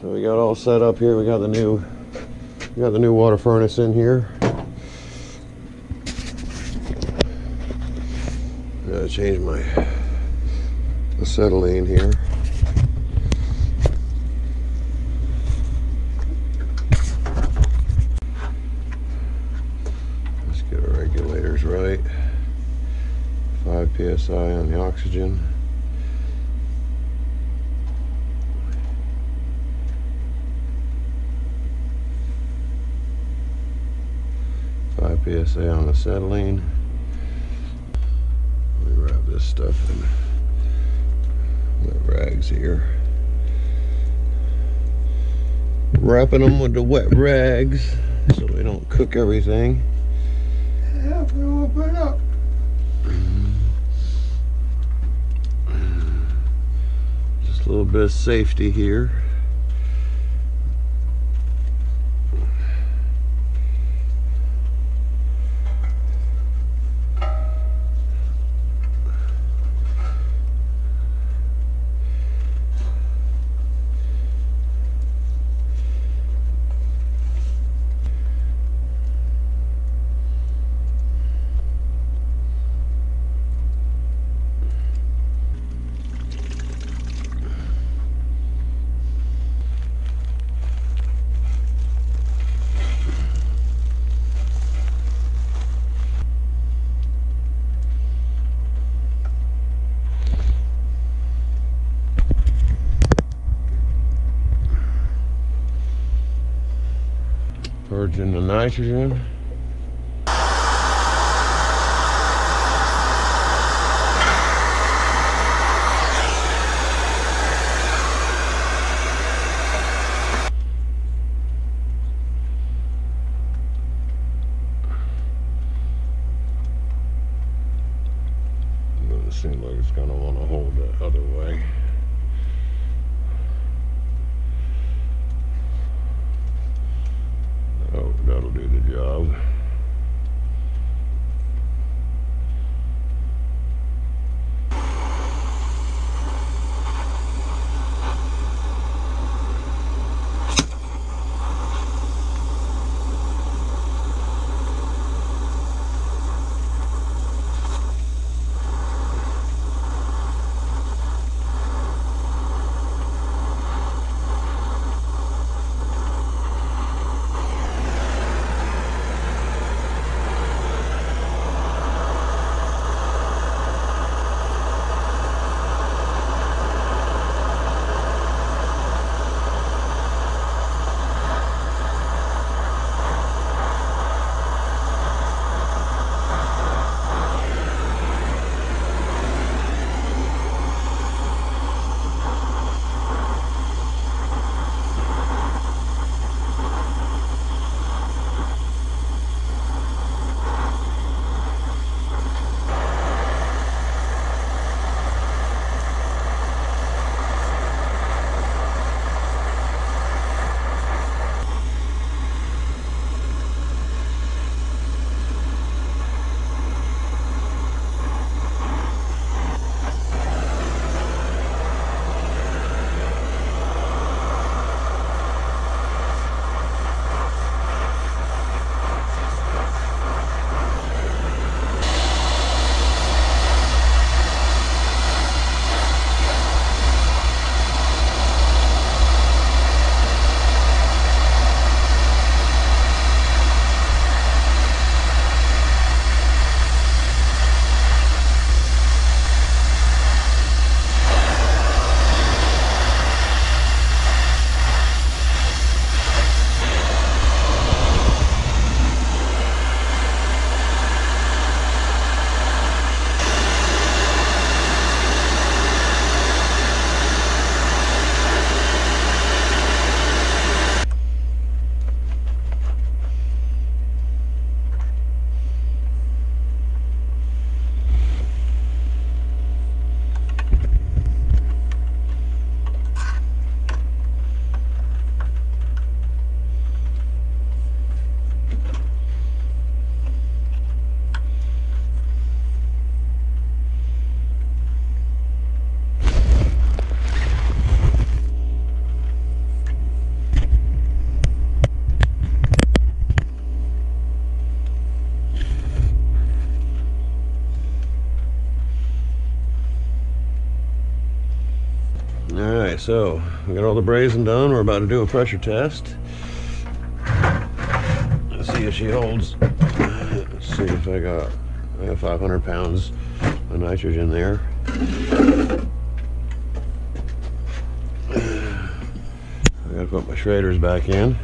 So we got all set up here. We got the new water furnace in here. Gotta change my acetylene here. Let's get our regulators right. 5 psi on the oxygen. PSA on acetylene. Let me wrap this stuff in the rags here. Wrapping them with the wet rags so we don't cook everything. Yeah, we open up. Just a little bit of safety here. Purging the nitrogen. It seems like it's gonna want to hold the other way. Oh, that'll do the job. so we got all the brazing done. We're about to do a pressure test. Let's see if she holds. Let's see if I got 500 pounds of nitrogen there. I gotta put my shredders back in.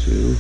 Two.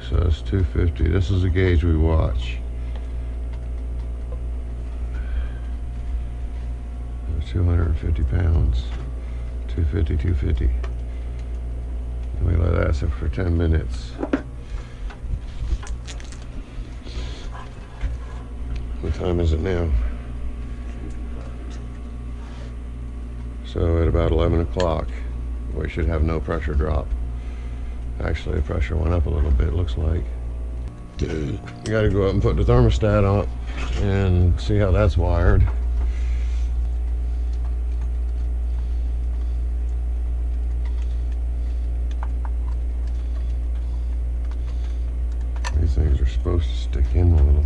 So it's 250. This is the gauge we watch. 250 pounds. 250, 250. And we let that sit for 10 minutes. What time is it now? So at about 11 o'clock, we should have no pressure drop. Actually, the pressure went up a little bit, it looks like. You gotta go up and put the thermostat on and see how that's wired. These things are supposed to stick in a little.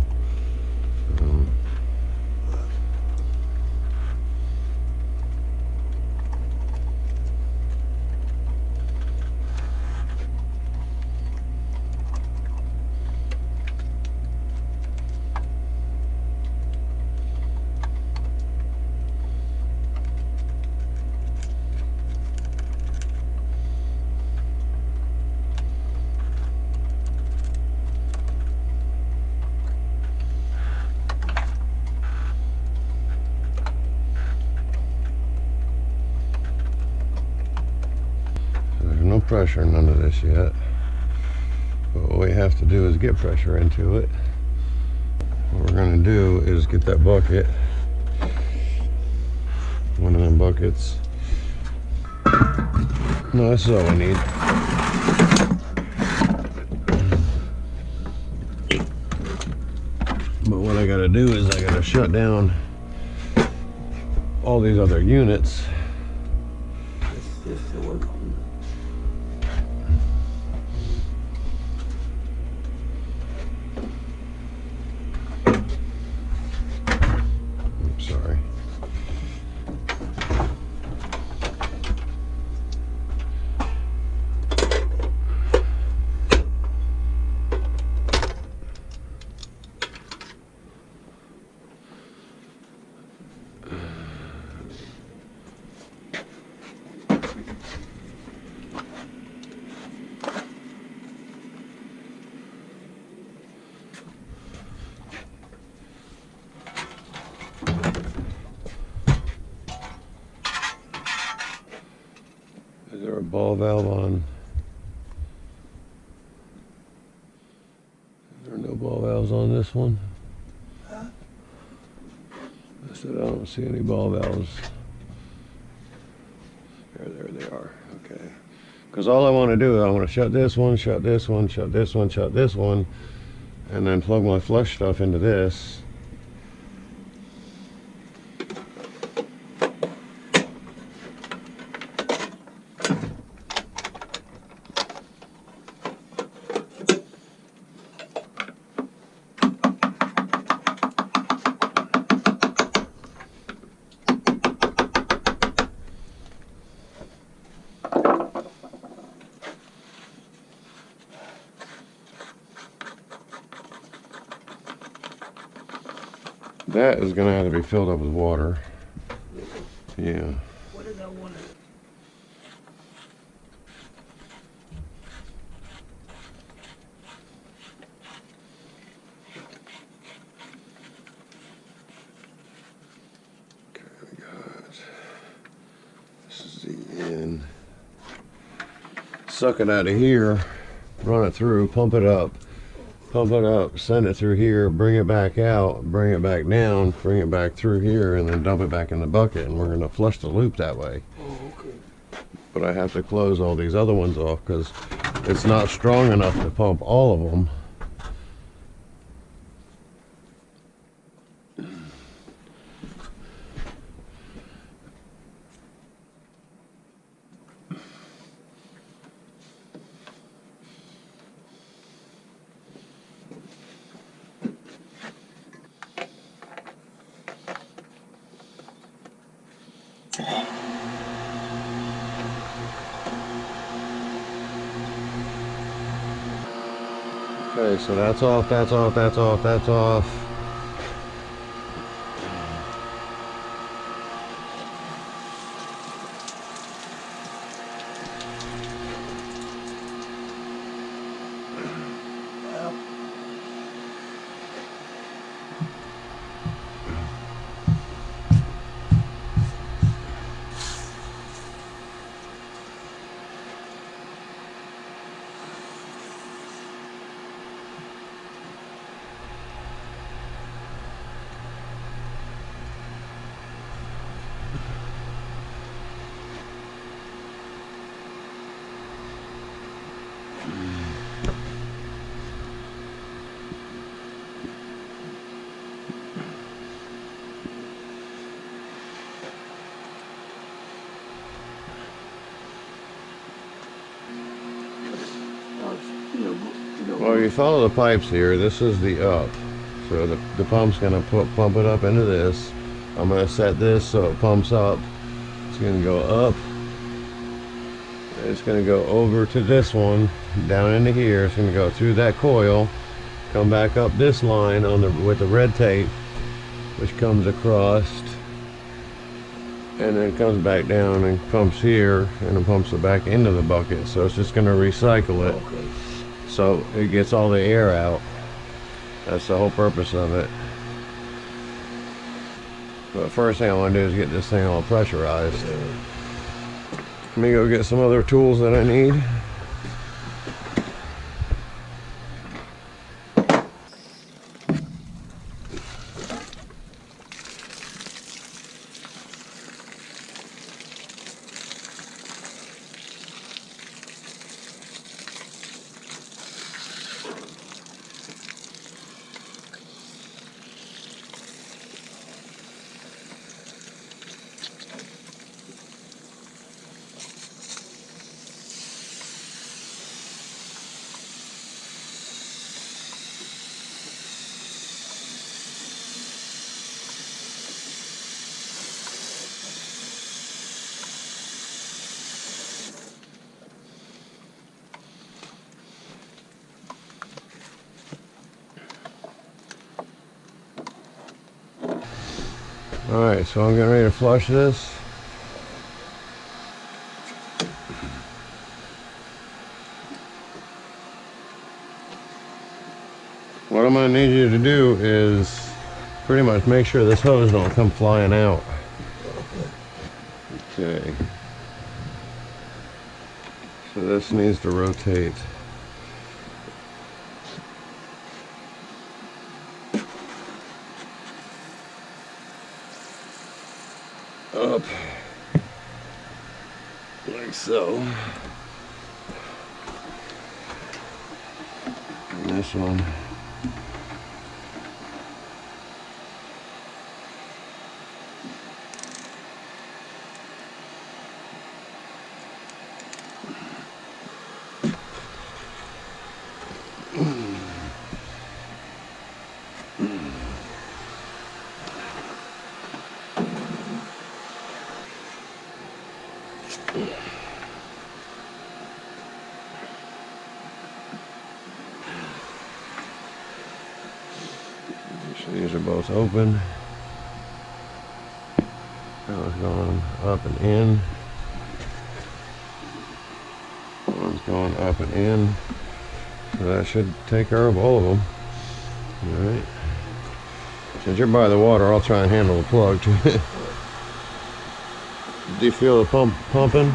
No pressure, none of this yet. But what we have to do is get pressure into it. What we're going to do is get that bucket, one of them buckets. No, this is all we need. But what I got to do is I got to shut down all these other units. Just to work on. Sorry. Is there a ball valve on? Is there no ball valves on this one? Huh? I said I don't see any ball valves. There they are. Okay. Because all I want to do is I want to shut this one, shut this one, shut this one, shut this one, and then plug my flush stuff into this. That is going to have to be filled up with water. Yeah. What is that one? Okay, we got, this is the end. Suck it out of here, run it through, pump it up, send it through here, bring it back out, bring it back down, bring it back through here, and then dump it back in the bucket, and we're going to flush the loop that way. Oh, okay. But I have to close all these other ones off because it's not strong enough to pump all of them. Okay, so that's off, that's off, that's off, that's off. Well, you follow the pipes here. This is the up. So the pump's going to pump it up into this. I'm going to set this so it pumps up. It's going to go up. It's going to go over to this one, down into here. It's going to go through that coil, come back up this line on with the red tape, which comes across, and then comes back down and pumps here, and then pumps it back into the bucket. So it's just going to recycle it. Okay. So it gets all the air out. That's the whole purpose of it. But first thing I want to do is get this thing all pressurized. Let me go get some other tools that I need. Alright, so I'm getting ready to flush this. What I'm going to need you to do is pretty much make sure this hose don't come flying out. Okay. So this needs to rotate. Up like so, and this one so these are both open. going up and in. One's going up and in. So that should take care of all of them. Alright. Since you're by the water, I'll try and handle the plug too. Do you feel the pump pumping?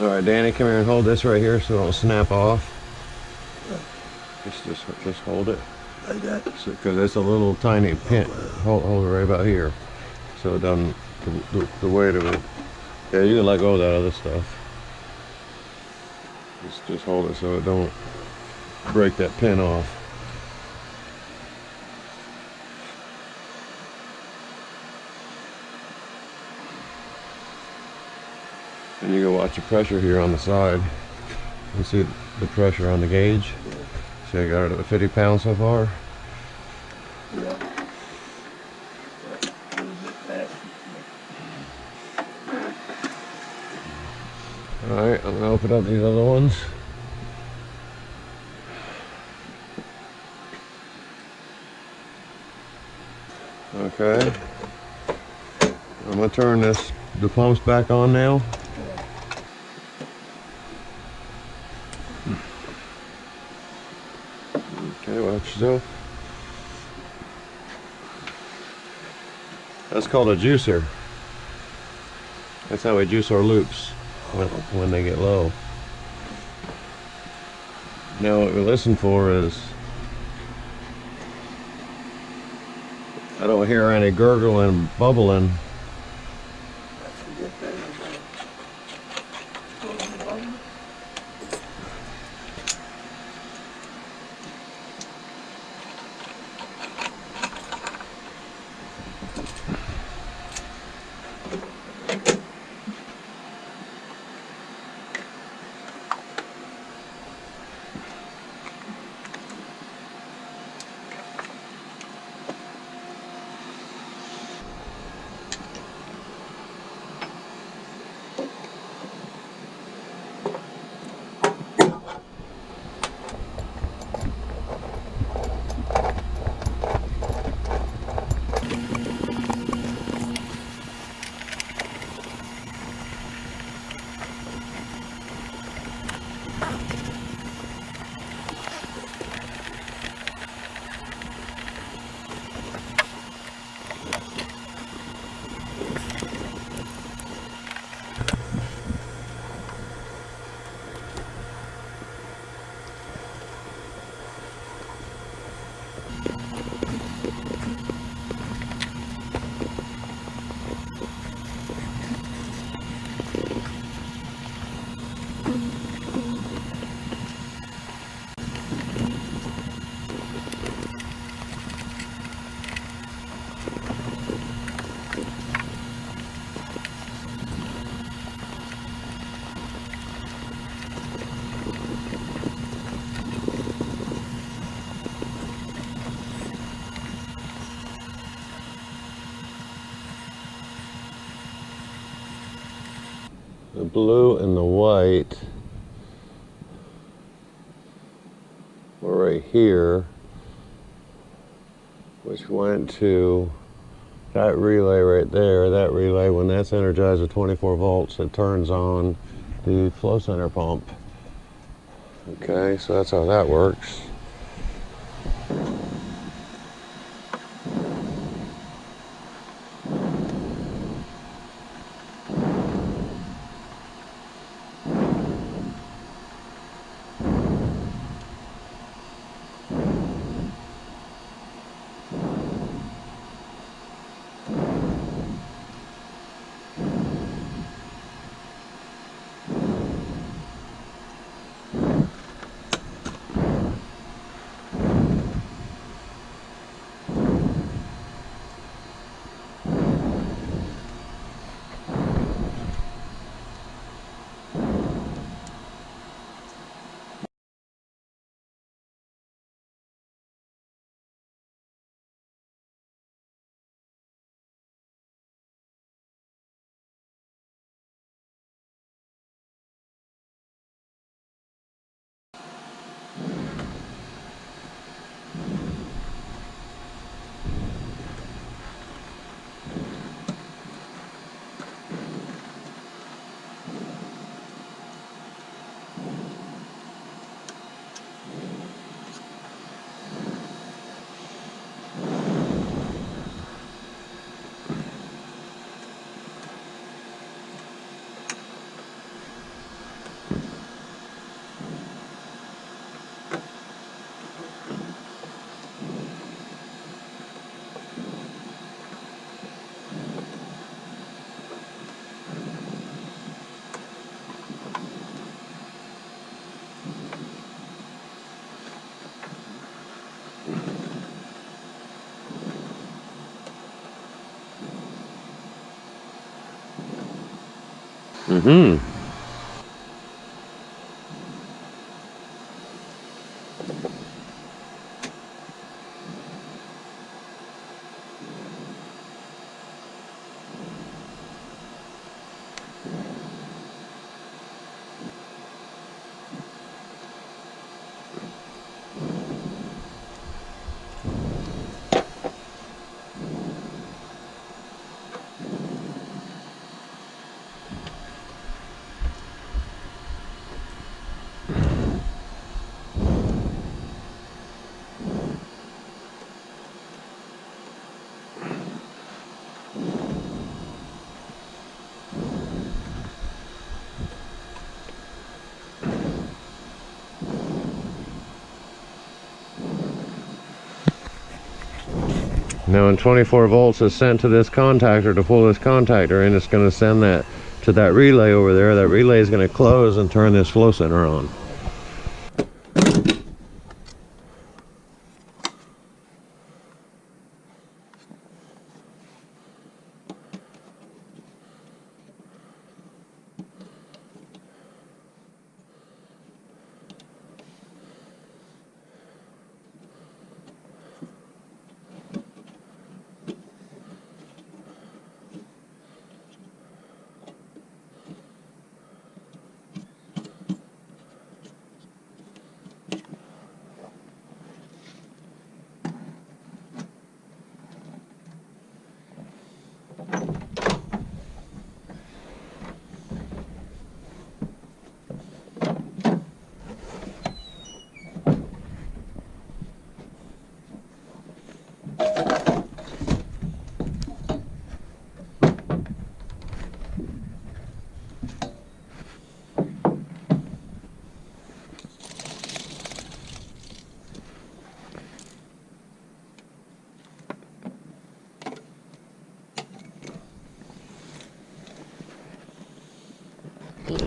Alright, Danny, come here and hold this right here so it don't snap off. Just hold it. Like that? Because it's a little tiny pin. Hold it right about here. So it doesn't, the weight of it. Yeah, you can let go of that other stuff. Just hold it so it don't break that pin off. And you can watch the pressure here on the side. You see the pressure on the gauge? See, I got it at 50 pounds so far. Yeah. Alright, I'm gonna open up these other ones. Okay. I'm gonna turn the pumps back on now. Okay, watch yourself. That's called a juicer. That's how we juice our loops when they get low. Now what we listen for is, I don't hear any gurgling, bubbling. the blue and the white were right here, which went to that relay right there. That relay, when that's energized at 24 volts, it turns on the flow center pump. Okay, so that's how that works. Mm-hmm. Now when 24 volts is sent to this contactor to pull this contactor in, it's going to send that to that relay over there. That relay is going to close and turn this flow center on.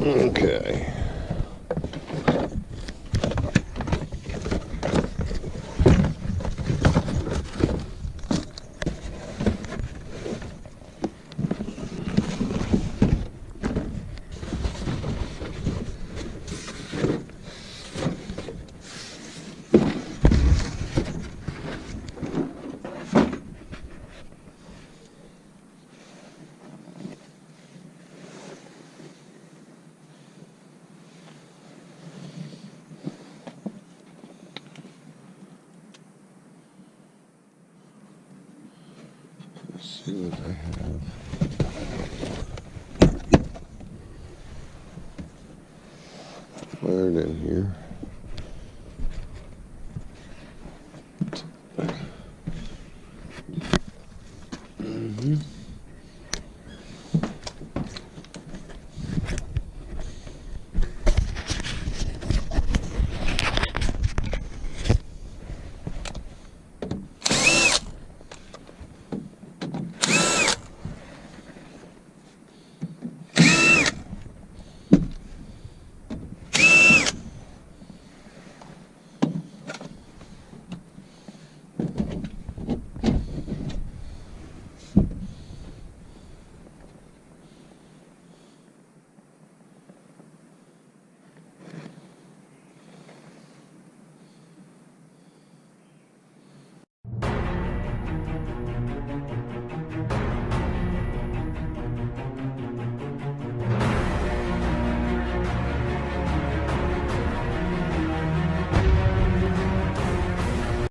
Okay. see what I have. Fire it in here.